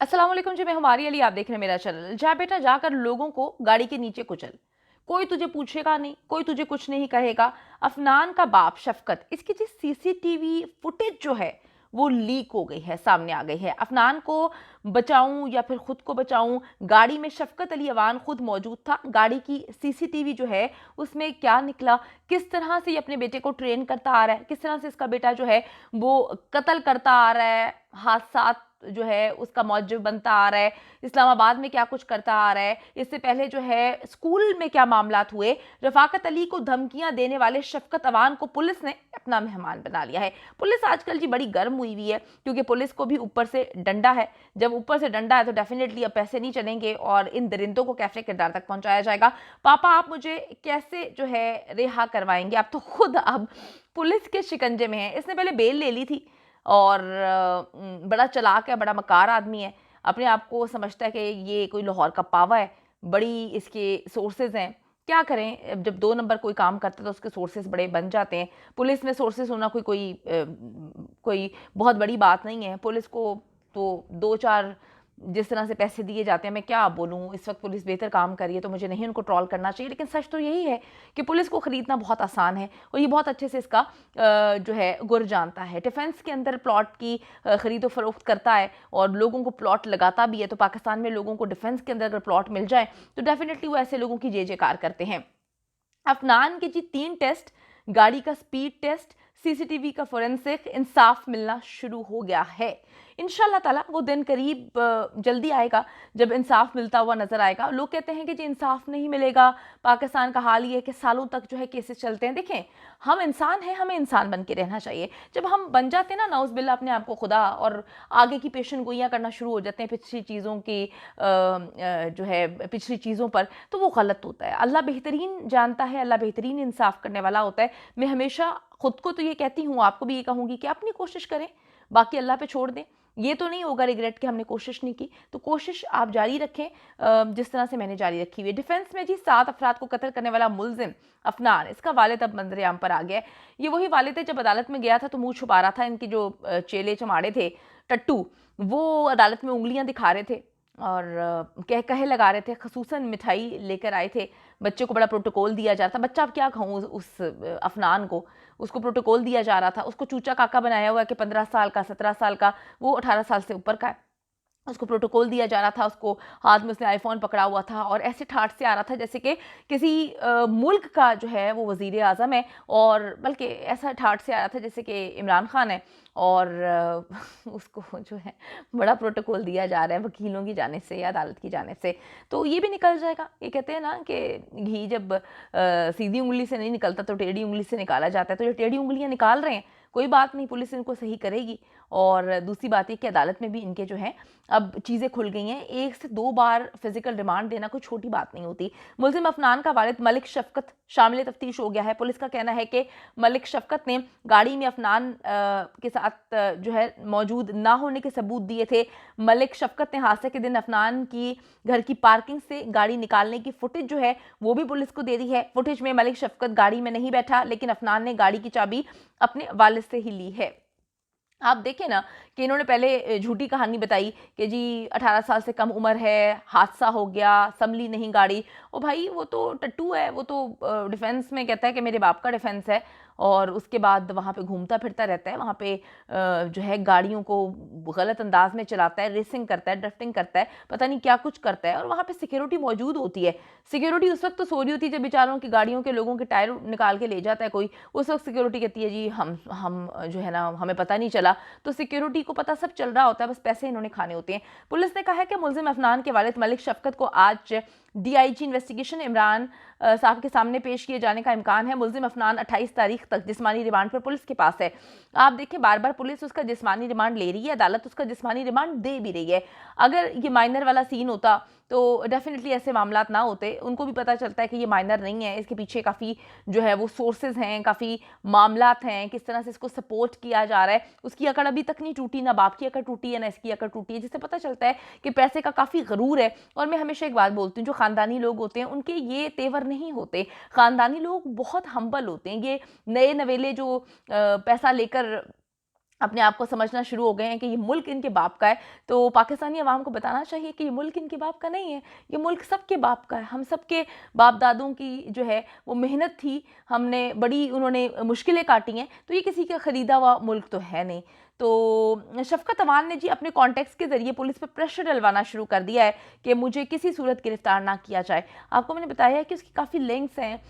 अस्सलाम वालेकुम जी, मैं हमारी अली, आप देख रहे हैं मेरा चैनल। जा बेटा जाकर लोगों को गाड़ी के नीचे कुचल, कोई तुझे पूछेगा नहीं, कोई तुझे कुछ नहीं कहेगा। अफनान का बाप शफकत, इसकी जी सीसीटीवी फुटेज जो है वो लीक हो गई है, सामने आ गई है। अफनान को बचाऊं या फिर खुद को बचाऊं, गाड़ी में शफकत अली अवान खुद मौजूद था। गाड़ी की सीसीटीवी जो है उसमें क्या निकला, किस तरह से ये अपने बेटे को ट्रेन करता आ रहा है, किस तरह से इसका बेटा जो है वो कत्ल करता आ रहा है, हादसा जो है उसका मौजूद बनता आ रहा है, इस्लामाबाद में क्या कुछ करता आ रहा है, इससे पहले जो है स्कूल में क्या मामलात हुए। रफाकत अली को धमकियां देने वाले शफकत अवान को पुलिस ने अपना मेहमान बना लिया है। पुलिस आजकल जी बड़ी गर्म हुई हुई है, क्योंकि पुलिस को भी ऊपर से डंडा है। जब ऊपर से डंडा है तो डेफिनेटली अब पैसे नहीं चलेंगे और इन दरिंदों को कैफे किरदार तक पहुंचाया जाएगा। पापा आप मुझे कैसे जो है रिहा करवाएंगे, आप तो खुद अब पुलिस के शिकंजे में हैं। इसने पहले बेल ले ली थी और बड़ा चालाक है, बड़ा मकार आदमी है, अपने आप को समझता है कि ये कोई लाहौर का पावा है, बड़ी इसके सोर्सेज हैं। क्या करें, जब 2 नंबर कोई काम करता है तो उसके सोर्सेज बड़े बन जाते हैं। पुलिस में सोर्सेज होना कोई बहुत बड़ी बात नहीं है। पुलिस को तो 2-4 जिस तरह से पैसे दिए जाते हैं, मैं क्या बोलूँ, इस वक्त पुलिस बेहतर काम कर रही है तो मुझे नहीं उनको ट्रोल करना चाहिए, लेकिन सच तो यही है कि पुलिस को ख़रीदना बहुत आसान है और ये बहुत अच्छे से इसका जो है गुर जानता है। डिफेंस के अंदर प्लॉट की खरीदो फरोख्त करता है और लोगों को प्लॉट लगाता भी है। तो पाकिस्तान में लोगों को डिफेंस के अंदर अगर प्लॉट मिल जाए तो डेफिनेटली वो ऐसे लोगों की जय जयकार करते हैं। अफनान के जी 3 टेस्ट, गाड़ी का स्पीड टेस्ट, सीसीटीवी का फोरेंसिक, इंसाफ मिलना शुरू हो गया है। इंशाल्लाह ताला वो दिन करीब जल्दी आएगा जब इंसाफ मिलता हुआ नजर आएगा। लोग कहते हैं कि जी इंसाफ नहीं मिलेगा, पाकिस्तान का हाल ये है कि सालों तक जो है केसेस चलते हैं। देखें, हम इंसान हैं, हमें इंसान बन के रहना चाहिए। जब हम बन जाते हैं ना नाउज़ बिल्ला अपने आप को खुदा, और आगे की पेशन गोइयाँ करना शुरू हो जाते हैं पिछली चीज़ों की जो है पिछली चीज़ों पर, तो वो गलत होता है। अल्लाह बेहतरीन जानता है, अल्लाह बेहतरीन इंसाफ करने वाला होता है। मैं हमेशा खुद को तो ये कहती हूँ, आपको भी ये कहूँगी कि अपनी कोशिश करें, बाकी अल्लाह पे छोड़ दें। ये तो नहीं होगा रिग्रेट कि हमने कोशिश नहीं की, तो कोशिश आप जारी रखें जिस तरह से मैंने जारी रखी हुई है। डिफेंस में जी 7 अफराद को कत्ल करने वाला मुलजिम अफनान, इसका वालिद अब मंजर-ए-आम पर आ गया है। ये वही वालिद है, जब अदालत में गया था तो मुंह छुपा रहा था। इनके जो चेले चमाड़े थे टट्टू, वो अदालत में उंगलियां दिखा रहे थे और कह कहे लगा रहे थे, खसूसन मिठाई लेकर आए थे। बच्चे को बड़ा प्रोटोकॉल दिया जा रहा था। बच्चा अब क्या कहूँ उस अफनान को, उसको प्रोटोकॉल दिया जा रहा था। उसको चूचा काका बनाया हुआ है कि 15 साल का, 17 साल का, वो 18 साल से ऊपर का है। उसको प्रोटोकॉल दिया जा रहा था, उसको हाथ में उसने आईफोन पकड़ा हुआ था और ऐसे ठाठ से आ रहा था जैसे कि किसी मुल्क का जो है वो वजीर आज़म है, और बल्कि ऐसा ठाठ से आ रहा था जैसे कि इमरान खान है। और उसको जो है बड़ा प्रोटोकॉल दिया जा रहा है वकीलों की जाने से या अदालत की जाने से। तो ये भी निकल जाएगा। ये कहते हैं ना कि घी जब सीधी उंगली से नहीं निकलता तो टेढ़ी उंगली से निकाला जाता है। तो जो टेढ़ी उंगलियां निकाल रहे हैं, कोई बात नहीं, पुलिस इनको सही करेगी। और दूसरी बात ये कि अदालत में भी इनके जो है अब चीज़ें खुल गई हैं। 1 से 2 बार फिजिकल रिमांड देना कोई छोटी बात नहीं होती। मुलजिम अफनान का वालिद मलिक शफकत शामिल तफ्तीश हो गया है। पुलिस का कहना है कि मलिक शफकत ने गाड़ी में अफनान के साथ जो है मौजूद ना होने के सबूत दिए थे। मलिक शफकत ने हादसे के दिन अफनान की घर की पार्किंग से गाड़ी निकालने की फुटेज जो है वो भी पुलिस को दे दी है। फुटेज में मलिक शफकत गाड़ी में नहीं बैठा, लेकिन अफनान ने गाड़ी की चाबी अपने वालिद से ही ली है। आप देखें ना कि इन्होंने पहले झूठी कहानी बताई कि जी 18 साल से कम उम्र है, हादसा हो गया, संभली नहीं गाड़ी। ओ भाई, वो तो टट्टू है, वो तो डिफेंस में कहता है कि मेरे बाप का डिफेंस है, और उसके बाद वहाँ पे घूमता फिरता रहता है। वहाँ पे जो है गाड़ियों को गलत अंदाज में चलाता है, रेसिंग करता है, ड्रिफ्टिंग करता है, पता नहीं क्या कुछ करता है। और वहाँ पे सिक्योरिटी मौजूद होती है। सिक्योरिटी उस वक्त तो सो रही होती है जब बेचारों की गाड़ियों के लोगों के टायर निकाल के ले जाता है कोई। उस वक्त सिक्योरिटी कहती है जी हम जो है ना, हमें पता नहीं चला। तो सिक्योरिटी को पता सब चल रहा होता है, बस पैसे इन्होंने खाने होते हैं। पुलिस ने कहा है कि मुलजिम अफनान के वालिद मलिक शफकत को आज डीआईजी इन्वेस्टिगेशन इमरान साहब के सामने पेश किए जाने का इम्कान है। मुलजिम अफनान 28 तारीख तक जिस्मानी रिमांड पर पुलिस के पास है। आप देखें, बार बार पुलिस उसका जिस्मानी रिमांड ले रही है, अदालत उसका जिस्मानी रिमांड दे भी रही है। अगर ये माइनर वाला सीन होता तो डेफिनेटली ऐसे मामला ना होते। उनको भी पता चलता है कि ये माइनर नहीं है, इसके पीछे काफ़ी जो है वो सोर्सेज हैं, काफ़ी मामलात हैं, किस तरह से इसको सपोर्ट किया जा रहा है। उसकी अकड़ अभी तक नहीं टूटी, ना बाप की अकड़ टूटी है ना इसकी अकड़ टूटी है, जिससे पता चलता है कि पैसे का काफ़ी गरूर है। और मैं हमेशा एक बात बोलती हूँ, जो ख़ानदानी लोग होते हैं उनके ये तेवर नहीं होते। ख़ानदानी लोग बहुत हम्बल होते हैं। ये नए नवेले जो पैसा लेकर अपने आप को समझना शुरू हो गए हैं कि ये मुल्क इनके बाप का है। तो पाकिस्तानी अवाम को बताना चाहिए कि ये मुल्क इनके बाप का नहीं है, ये मुल्क सबके बाप का है। हम सबके बाप दादों की जो है वो मेहनत थी, हमने बड़ी उन्होंने मुश्किलें काटी हैं, तो ये किसी का ख़रीदा हुआ मुल्क तो है नहीं। तो शफ़क़त अवान ने जी अपने कॉन्टेक्ट्स के ज़रिए पुलिस पे प्रेशर डलवाना शुरू कर दिया है कि मुझे किसी सूरत गिरफ़्तार ना किया जाए। आपको मैंने बताया है कि उसकी काफ़ी लिंक्स हैं,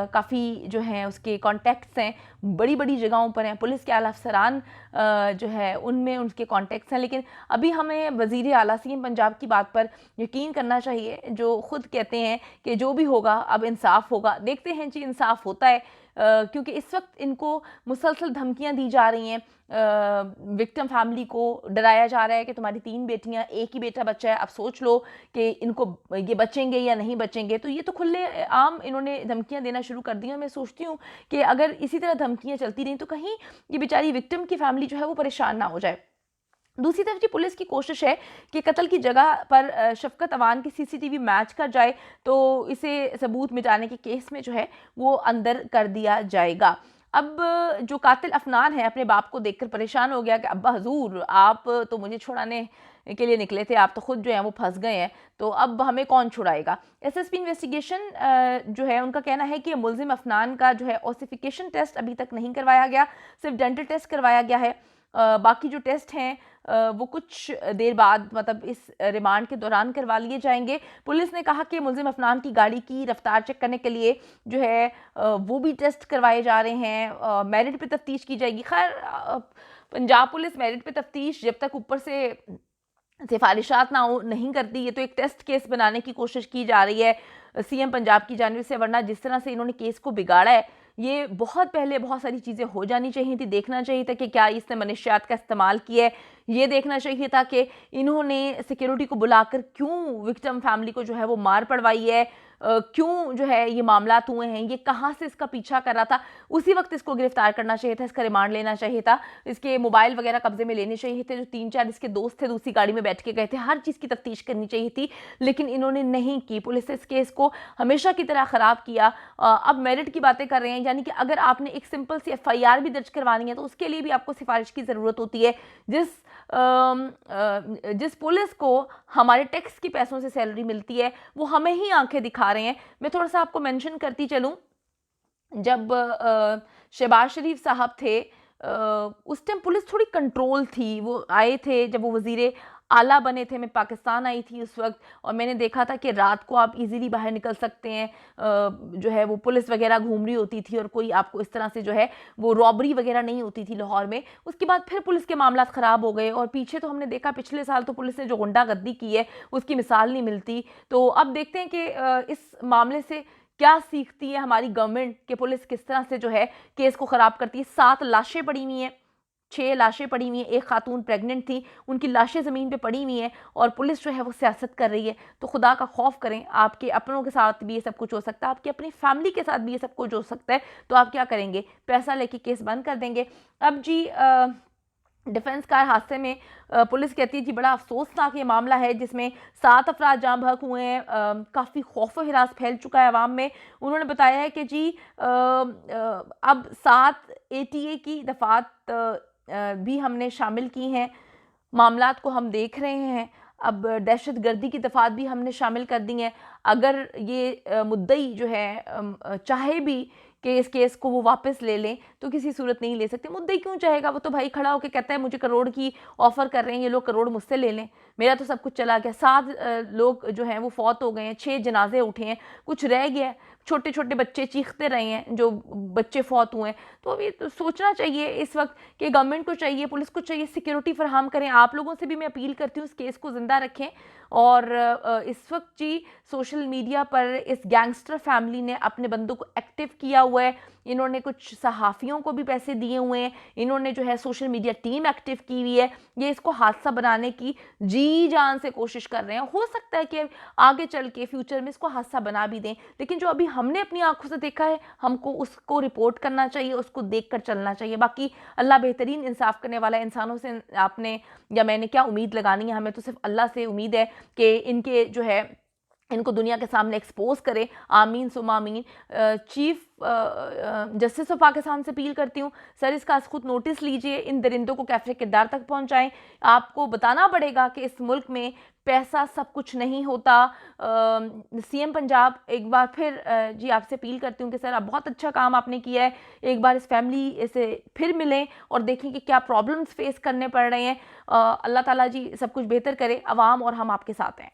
काफ़ी जो हैं उसके कॉन्टैक्ट्स हैं, बड़ी-बड़ी जगहों पर हैं, पुलिस के आला अफ़सरान जो है उनमें उनके कॉन्टैक्ट्स हैं। लेकिन अभी हमें वज़ीर आला सीएम पंजाब की बात पर यकीन करना चाहिए, जो ख़ुद कहते हैं कि जो भी होगा अब इंसाफ़ होगा। देखते हैं जी इंसाफ़ होता है, क्योंकि इस वक्त इनको मुसलसल धमकियाँ दी जा रही हैं, विक्टिम फैमिली को डराया जा रहा है कि तुम्हारी 3 बेटियां, एक ही बेटा बच्चा है, अब सोच लो कि इनको ये बचेंगे या नहीं बचेंगे। तो ये तो खुले आम इन्होंने धमकियां देना शुरू कर दी हैं। मैं सोचती हूँ कि अगर इसी तरह धमकियां चलती रहीं तो कहीं ये बेचारी विक्टिम की फैमिली जो है वो परेशान ना हो जाए। दूसरी तरफ जी पुलिस की कोशिश है कि कत्ल की जगह पर शफ़क़त अवान की सीसीटीवी मैच कर जाए, तो इसे सबूत मिटाने के केस में जो है वो अंदर कर दिया जाएगा। अब जो कातिल अफनान है अपने बाप को देखकर परेशान हो गया कि अब्बा हजूर आप तो मुझे छुड़ाने के लिए निकले थे, आप तो खुद जो है वो फंस गए हैं, तो अब हमें कौन छुड़ाएगा। एसएसपी इन्वेस्टिगेशन जो है उनका कहना है कि मुलजिम अफनान का जो है ओसिफिकेशन टेस्ट अभी तक नहीं करवाया गया, सिर्फ डेंटल टेस्ट करवाया गया है। बाकी जो टेस्ट हैं वो कुछ देर बाद मतलब इस रिमांड के दौरान करवा लिए जाएंगे। पुलिस ने कहा कि मुलजिम अफनान की गाड़ी की रफ्तार चेक करने के लिए जो है वो भी टेस्ट करवाए जा रहे हैं, मेरिट पे तफ्तीश की जाएगी। खैर पंजाब पुलिस मेरिट पे तफ्तीश जब तक ऊपर से सिफारिशात ना हो नहीं करती, ये तो एक टेस्ट केस बनाने की कोशिश की जा रही है सीएम पंजाब की जानिब से। वरना जिस तरह से इन्होंने केस को बिगाड़ा है, ये बहुत पहले बहुत सारी चीज़ें हो जानी चाहिए थी। देखना चाहिए था कि क्या इसने मनशियात का इस्तेमाल किया है, ये देखना चाहिए था कि इन्होंने सिक्योरिटी को बुलाकर क्यों विक्टिम फैमिली को जो है वो मार पड़वाई है, क्यों जो है ये मामलात हुए हैं, ये कहाँ से इसका पीछा कर रहा था। उसी वक्त इसको गिरफ्तार करना चाहिए था, इसका रिमांड लेना चाहिए था, इसके मोबाइल वगैरह कब्जे में लेने चाहिए थे। जो 3-4 इसके दोस्त थे दूसरी गाड़ी में बैठ के गए थे, हर चीज़ की तफ्तीश करनी चाहिए थी, लेकिन इन्होंने नहीं की। पुलिस ने इस केस को हमेशा की तरह ख़राब किया। अब मेरिट की बातें कर रहे हैं, यानी कि अगर आपने एक सिंपल सी एफआईआर भी दर्ज करवानी है तो उसके लिए भी आपको सिफारिश की ज़रूरत होती है। जिस पुलिस को हमारे टैक्स के पैसों से सैलरी मिलती है वो हमें ही आंखें दिखा रहे हैं। मैं थोड़ा सा आपको मेंशन करती चलूं, जब शहबाज शरीफ साहब थे उस टाइम पुलिस थोड़ी कंट्रोल थी। वो आए थे जब वो वज़ीर आला बने थे, मैं पाकिस्तान आई थी उस वक्त, और मैंने देखा था कि रात को आप इजीली बाहर निकल सकते हैं, जो है वो पुलिस वगैरह घूम रही होती थी और कोई आपको इस तरह से जो है वो रॉबरी वगैरह नहीं होती थी लाहौर में। उसके बाद फिर पुलिस के मामला ख़राब हो गए और पीछे तो हमने देखा पिछले साल तो पुलिस ने जो गुंडागर्दी की है उसकी मिसाल नहीं मिलती। तो अब देखते हैं कि इस मामले से क्या सीखती है हमारी गवर्नमेंट कि पुलिस किस तरह से जो है केस को ख़राब करती है। 7 लाशें पड़ी हुई हैं, 6 लाशें पड़ी हुई हैं, एक खातून प्रेग्नेंट थी, उनकी लाशें ज़मीन पे पड़ी हुई हैं और पुलिस जो है वो सियासत कर रही है। तो खुदा का खौफ करें, आपके अपनों के साथ भी ये सब कुछ हो सकता है, आपकी अपनी फैमिली के साथ भी ये सब कुछ हो सकता है। तो आप क्या करेंगे? पैसा लेके केस बंद कर देंगे। अब जी डिफेंस कार हादसे में पुलिस कहती है जी बड़ा अफसोसनाक ये मामला है जिसमें 7 अफराद जाँ बहक हुए हैं। काफ़ी खौफ व हिरास फैल चुका है अवाम में। उन्होंने बताया है कि जी अब 7 एटीए की दफात भी हमने शामिल की हैं, मामलात को हम देख रहे हैं। अब दहशत गर्दी की दफात भी हमने शामिल कर दी हैं। अगर ये मुद्दई जो है चाहे भी कि इस केस को वो वापस ले लें तो किसी सूरत नहीं ले सकते। मुद्दई क्यों चाहेगा? वो तो भाई खड़ा होकर कहता है मुझे करोड़ की ऑफ़र कर रहे हैं, ये लोग करोड़ मुझसे ले लें, मेरा तो सब कुछ चला गया। 7 लोग जो हैं वो फौत हो गए हैं, 6 जनाजे उठे हैं, कुछ रह गया है, छोटे छोटे बच्चे चीखते रहे हैं जो बच्चे फौत हुए हैं। तो अभी तो सोचना चाहिए इस वक्त कि गवर्नमेंट को चाहिए, पुलिस को चाहिए सिक्योरिटी फराहम करें। आप लोगों से भी मैं अपील करती हूँ इस केस को ज़िंदा रखें। और इस वक्त जी सोशल मीडिया पर इस गैंगस्टर फैमिली ने अपने बंदों को एक्टिव किया हुआ है। इन्होंने कुछ सहाफ़ियों को भी पैसे दिए हुए हैं, इन्होंने जो है सोशल मीडिया टीम एक्टिव की हुई है। ये इसको हादसा बनाने की जी जान से कोशिश कर रहे हैं। हो सकता है कि आगे चल के फ्यूचर में इसको हादसा बना भी दें, लेकिन जो अभी हमने अपनी आंखों से देखा है हमको उसको रिपोर्ट करना चाहिए, उसको देख कर चलना चाहिए। बाकी अल्लाह बेहतरीन इंसाफ करने वाला है। इंसानों से आपने या मैंने क्या उम्मीद लगानी है? हमें तो सिर्फ अल्लाह से उम्मीद है कि इनके जो है इनको दुनिया के सामने एक्सपोज करें। आमीन सुमा आमीन। चीफ जस्टिस ऑफ पाकिस्तान से अपील करती हूँ, सर इसका खुद नोटिस लीजिए, इन दरिंदों को कैफे किरदार तक पहुँचाएं। आपको बताना पड़ेगा कि इस मुल्क में पैसा सब कुछ नहीं होता। सीएम पंजाब, एक बार फिर जी आपसे अपील करती हूँ कि सर आप बहुत अच्छा काम आपने किया है, एक बार इस फैमिली से फिर मिलें और देखें कि क्या प्रॉब्लम्स फेस करने पड़ रहे हैं। अल्लाह ताला जी सब कुछ बेहतर करे, अवाम और हम आपके साथ हैं।